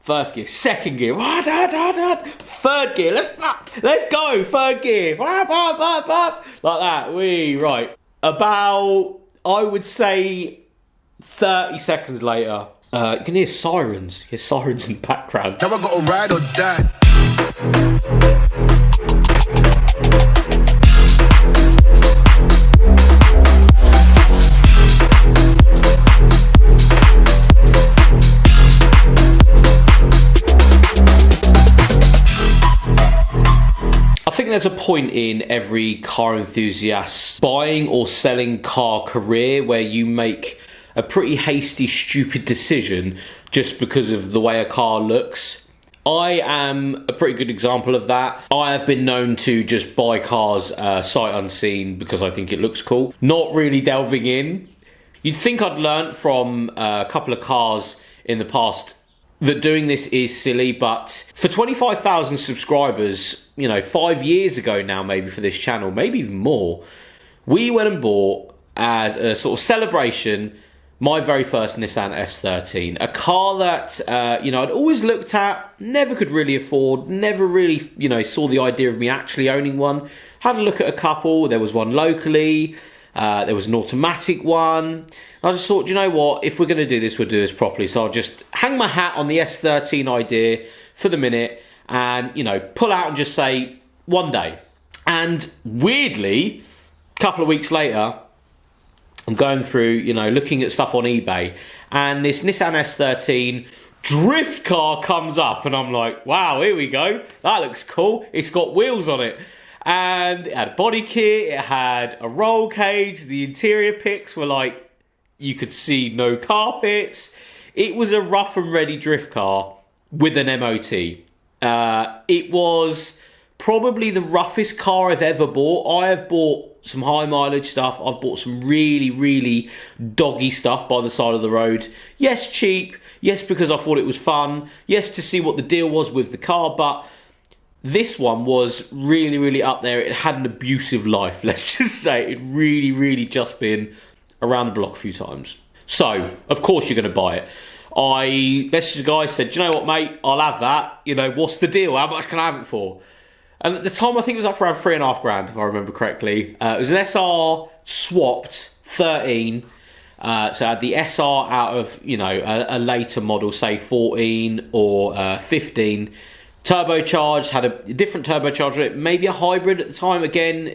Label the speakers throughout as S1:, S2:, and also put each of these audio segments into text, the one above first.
S1: First gear, second gear, third gear, let's go, third gear, like that, right. About, I would say, 30 seconds later, you can hear sirens in the background.
S2: Now I gotta ride or die.
S1: I think there's a point in every car enthusiast's buying or selling car career where you make a pretty hasty, stupid decision just because of the way a car looks. I am a pretty good example of that. I have been known to just buy cars sight unseen because I think it looks cool, not really delving in. You'd think I'd learnt from a couple of cars in the past that doing this is silly, but for 25,000 subscribers, 5 years ago now, maybe for this channel, maybe even more, we went and bought, as a sort of celebration, my very first Nissan S13, a car that, I'd always looked at, never could really afford, never really, saw the idea of me actually owning one. Had a look at a couple, there was one locally, there was an automatic one. I just thought, you know what, if we're going to do this, we'll do this properly. So I'll just hang my hat on the S13 idea for the minute and, pull out and just say, one day. And weirdly, a couple of weeks later, I'm going through, looking at stuff on eBay, and this Nissan S13 drift car comes up, and I'm like, wow, here we go. That looks cool. It's got wheels on it. And it had a body kit, it had a roll cage, the interior pics were like, you could see no carpets. It was a rough and ready drift car with an MOT. It was probably the roughest car I've ever bought. I have bought some high mileage stuff. I've bought some really, really doggy stuff by the side of the road. Yes, cheap. Yes, because I thought it was fun. Yes, to see what the deal was with the car. But this one was really, really up there. It had an abusive life, let's just say. It really, really just been around the block a few times. So, of course you're going to buy it. I messaged the guy, said, do you know what, mate? I'll have that. What's the deal? How much can I have it for? And at the time, I think it was up for around $3,500, if I remember correctly. It was an SR swapped 13. So I had the SR out of, a later model, say 14 or 15. Turbocharged, had a different turbocharger, maybe a hybrid at the time. Again,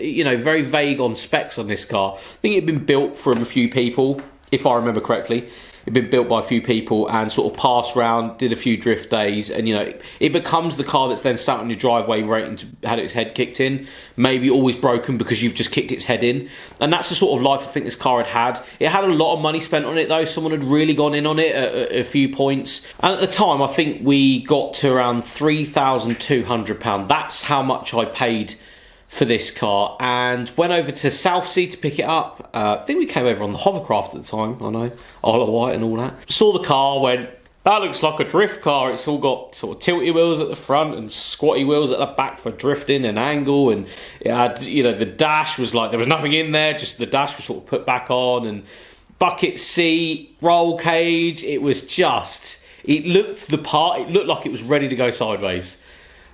S1: very vague on specs on this car. I think it had been built from a few people, if I remember correctly. It'd been built by a few people and sort of passed around, did a few drift days, and it becomes the car that's then sat on your driveway waiting to had its head kicked in. Maybe always broken because you've just kicked its head in. And that's the sort of life I think this car had had. It had a lot of money spent on it though. Someone had really gone in on it at a few points. And at the time, I think we got to around £3,200. That's how much I paid for this car, and went over to Southsea to pick it up. I think we came over on the hovercraft at the time, I know, Isle of Wight and all that. Saw the car, went, that looks like a drift car. It's all got sort of tilty wheels at the front and squatty wheels at the back for drifting and angle, and it had, the dash was like, there was nothing in there, just the dash was sort of put back on, and bucket seat, roll cage. It was just, it looked the part, it looked like it was ready to go sideways.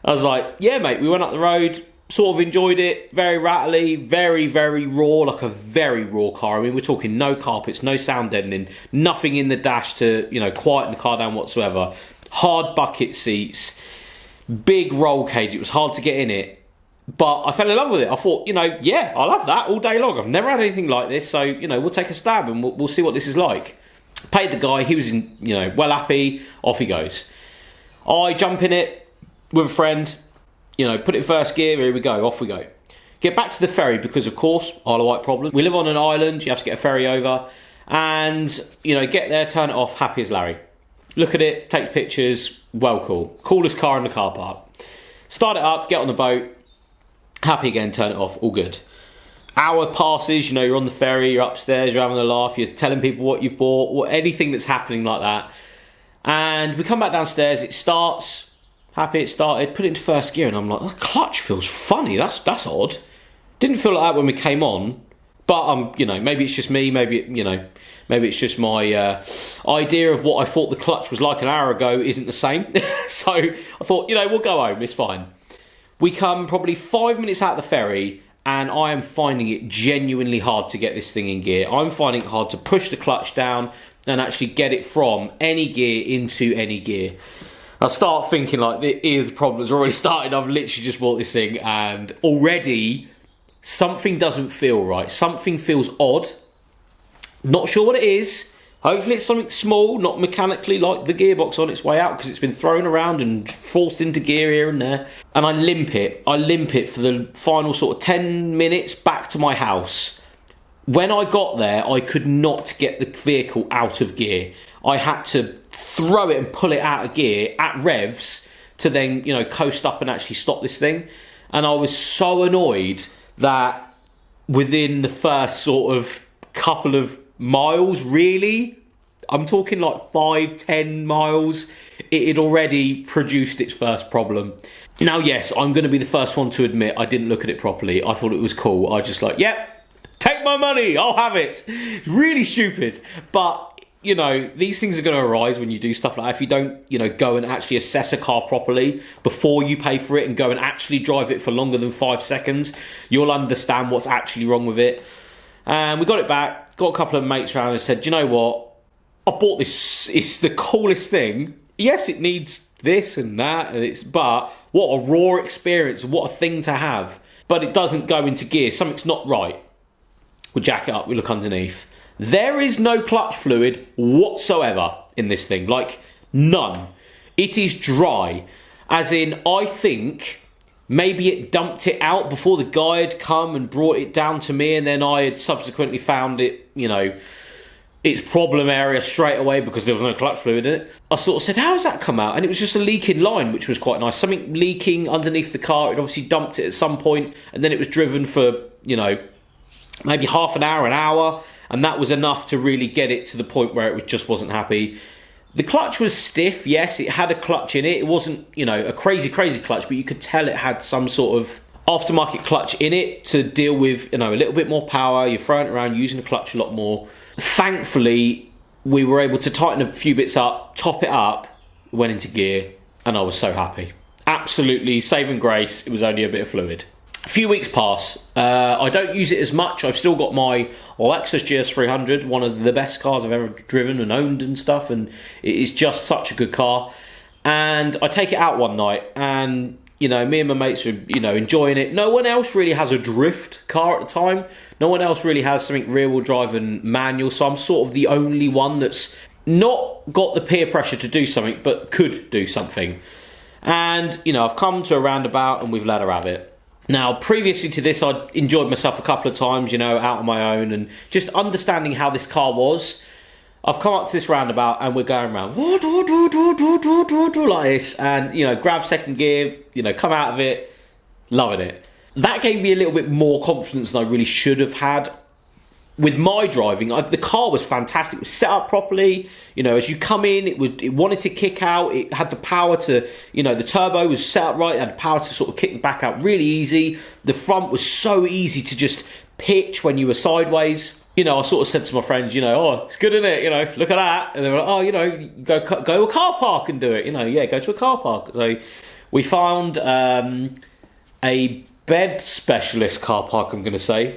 S1: I was like, yeah mate, we went up the road, sort of enjoyed it, very rattly, very, very raw, like a very raw car. I mean, we're talking no carpets, no sound deadening, nothing in the dash to, quieten the car down whatsoever. Hard bucket seats, big roll cage. It was hard to get in it, but I fell in love with it. I thought, yeah, I'll have that all day long. I've never had anything like this, so, we'll take a stab and we'll see what this is like. Paid the guy, he was, well happy, off he goes. I jump in it with a friend, put it in first gear, here we go, off we go. Get back to the ferry because, of course, Isle of Wight problem. We live on an island, you have to get a ferry over. And, get there, turn it off, happy as Larry. Look at it, takes pictures, well cool. Coolest car in the car park. Start it up, get on the boat, happy again, turn it off, all good. Hour passes, you're on the ferry, you're upstairs, you're having a laugh, you're telling people what you've bought, or anything that's happening like that. And we come back downstairs, it starts. Happy it started, put it into first gear, and I'm like, the clutch feels funny, that's odd. Didn't feel like that when we came on, but maybe it's just me, maybe Maybe it's just my idea of what I thought the clutch was like an hour ago isn't the same. So I thought, you know, we'll go home, it's fine. We come probably 5 minutes out of the ferry, and I am finding it genuinely hard to get this thing in gear. I'm finding it hard to push the clutch down and actually get it from any gear into any gear. I start thinking like the problem's already started. I've literally just bought this thing and already something doesn't feel right. Something feels odd. Not sure what it is. Hopefully it's something small, not mechanically like the gearbox on its way out, because it's been thrown around and forced into gear here and there. And I limp it. I limp it for the final sort of 10 minutes back to my house. When I got there, I could not get the vehicle out of gear. I had to throw it and pull it out of gear at revs to then, you know, coast up and actually stop this thing. And I was so annoyed that within the first sort of couple of miles, really, I'm talking like 5-10 miles, it had already produced its first problem. Now, yes, I'm going to be the first one to admit I didn't look at it properly. I thought it was cool. I was just like, yep, take my money, I'll have it. Really stupid. But you know, these things are going to arise when you do stuff like that. If you don't, you know, go and actually assess a car properly before you pay for it and go and actually drive it for longer than 5 seconds, you'll understand what's actually wrong with it. And we got it back, got a couple of mates around and said, you know what? I bought this, it's the coolest thing. Yes, it needs this and that, but what a raw experience, what a thing to have. But it doesn't go into gear, something's not right. We jack it up, we look underneath. There is no clutch fluid whatsoever in this thing, like none. It is dry, as in I think maybe it dumped it out before the guy had come and brought it down to me, and then I had subsequently found it, you know, its problem area straight away because there was no clutch fluid in it. I sort of said, how has that come out? And it was just a leaking line, which was quite nice. Something leaking underneath the car. It obviously dumped it at some point, and then it was driven for, you know, maybe half an hour, and that was enough to really get it to the point where it just wasn't happy. The clutch was stiff, yes, it had a clutch in it. It wasn't, you know, a crazy clutch, but you could tell it had some sort of aftermarket clutch in it to deal with, you know, a little bit more power. You're throwing it around, using the clutch a lot more. Thankfully, we were able to tighten a few bits up, top it up, went into gear, and I was so happy. Absolutely saving grace, it was only a bit of fluid. A few weeks pass. I don't use it as much. I've still got my Lexus GS300, one of the best cars I've ever driven and owned and stuff, and it is just such a good car. And I take it out one night, and you know, me and my mates are, you know, enjoying it. No one else really has a drift car at the time. No one else really has something rear-wheel drive and manual, so I'm sort of the only one that's not got the peer pressure to do something, but could do something. And, you know, I've come to a roundabout and we've let her have it. Now, previously to this, I'd enjoyed myself a couple of times, you know, out on my own, and just understanding how this car was. I've come up to this roundabout and we're going around like this, and, you know, grab second gear, you know, come out of it, loving it. That gave me a little bit more confidence than I really should have had. With my driving, the car was fantastic. It was set up properly. You know, as you come in, it wanted to kick out. It had the power to, you know, the turbo was set up right. It had the power to sort of kick the back out really easy. The front was so easy to just pitch when you were sideways. You know, I sort of said to my friends, you know, oh, it's good, isn't it? You know, look at that. And they were like, oh, you know, go to a car park and do it. You know, yeah, go to a car park. So we found a bed specialist car park, I'm going to say,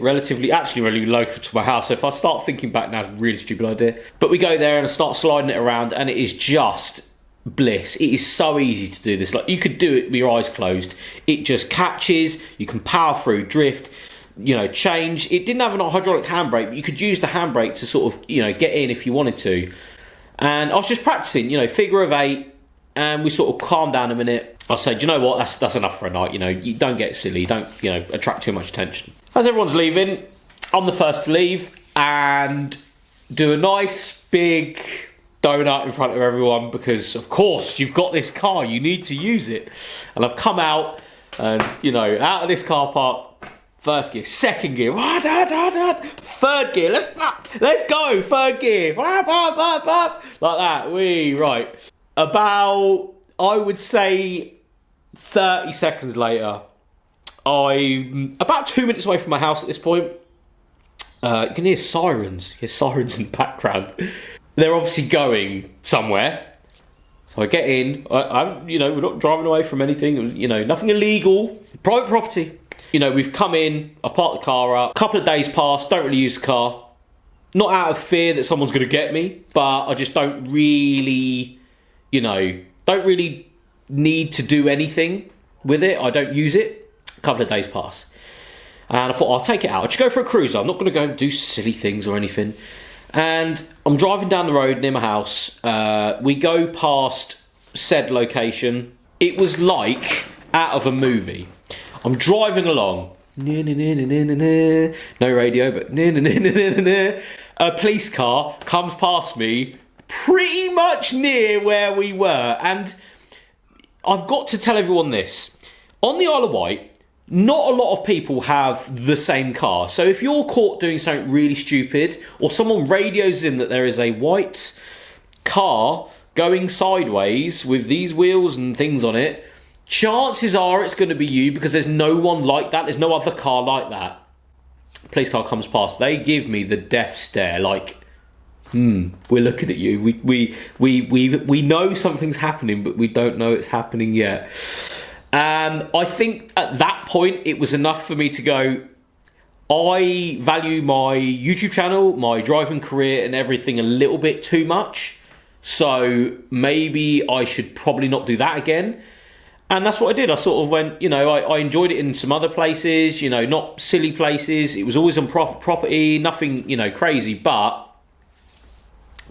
S1: actually really local to my house. So if I start thinking back now, it's a really stupid idea. But we go there and I start sliding it around, and it is just bliss. It is so easy to do this. Like, you could do it with your eyes closed. It just catches. You can power through, drift, you know, change. It didn't have an hydraulic handbrake, but you could use the handbrake to sort of, you know, get in if you wanted to. And I was just practicing, you know, figure of eight, and we sort of calmed down a minute. I said, you know what, that's enough for a night. You know, you don't get silly, don't, you know, attract too much attention. As everyone's leaving, I'm the first to leave and do a nice big donut in front of everyone, because of course you've got this car, you need to use it. And I've come out and, you know, out of this car park, first gear, second gear, third gear, let's go, third gear, like that, right. About, I would say, 30 seconds later, I'm about 2 minutes away from my house at this point. You can hear sirens. You hear sirens in the background. They're obviously going somewhere. So I get in. We're not driving away from anything. Nothing illegal. Private property. We've come in. I've parked the car up. A couple of days passed. Don't really use the car. Not out of fear that someone's going to get me, but I just don't really, need to do anything with it. I don't use it. A couple of days pass. And I thought, I'll take it out. I'll just go for a cruiser. I'm not going to go and do silly things or anything. And I'm driving down the road near my house. We go past said location. It was like out of a movie. I'm driving along. No radio, but a police car comes past me pretty much near where we were. And I've got to tell everyone this. On the Isle of Wight, not a lot of people have the same car. So if you're caught doing something really stupid, or someone radios in that there is a white car going sideways with these wheels and things on it, chances are it's going to be you, because there's no one like that. There's no other car like that. Police car comes past. They give me the death stare, like, we're looking at you. We know something's happening, but we don't know it's happening yet. And I think at that point, it was enough for me to go, I value my YouTube channel, my driving career and everything a little bit too much. So maybe I should probably not do that again. And that's what I did. I sort of went, I enjoyed it in some other places, not silly places. It was always on property, nothing, crazy. But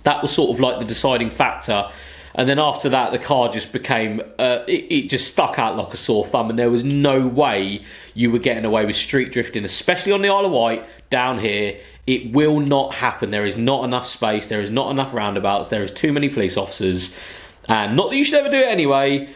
S1: that was sort of like the deciding factor. And then after that, the car just became, it just stuck out like a sore thumb. And there was no way you were getting away with street drifting, especially on the Isle of Wight, down here. It will not happen. There is not enough space. There is not enough roundabouts. There is too many police officers. And not that you should ever do it anyway,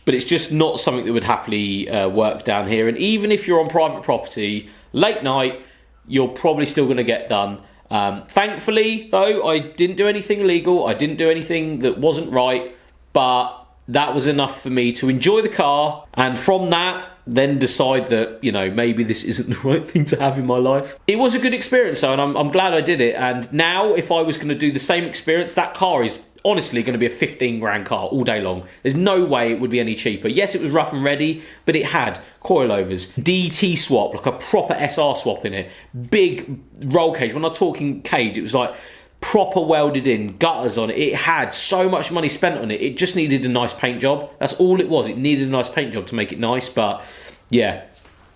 S1: but it's just not something that would happily work down here. And even if you're on private property, late night, you're probably still going to get done. Thankfully, though, I didn't do anything illegal. I didn't do anything that wasn't right, but that was enough for me to enjoy the car. And from that, then decide that, maybe this isn't the right thing to have in my life. It was a good experience, though, and I'm glad I did it. And now, if I was going to do the same experience, that car is honestly going to be a 15 grand car all day long. There's no way it would be any cheaper. Yes, it was rough and ready, but it had coilovers, DT swap, like a proper SR swap in it, big roll cage. When I'm talking cage, it was like proper welded in, gutters on it. It had so much money spent on it. It just needed a nice paint job. That's all it was. It needed a nice paint job to make it nice, but yeah,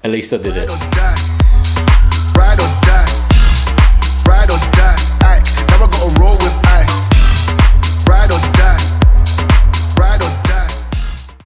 S1: at least I did it.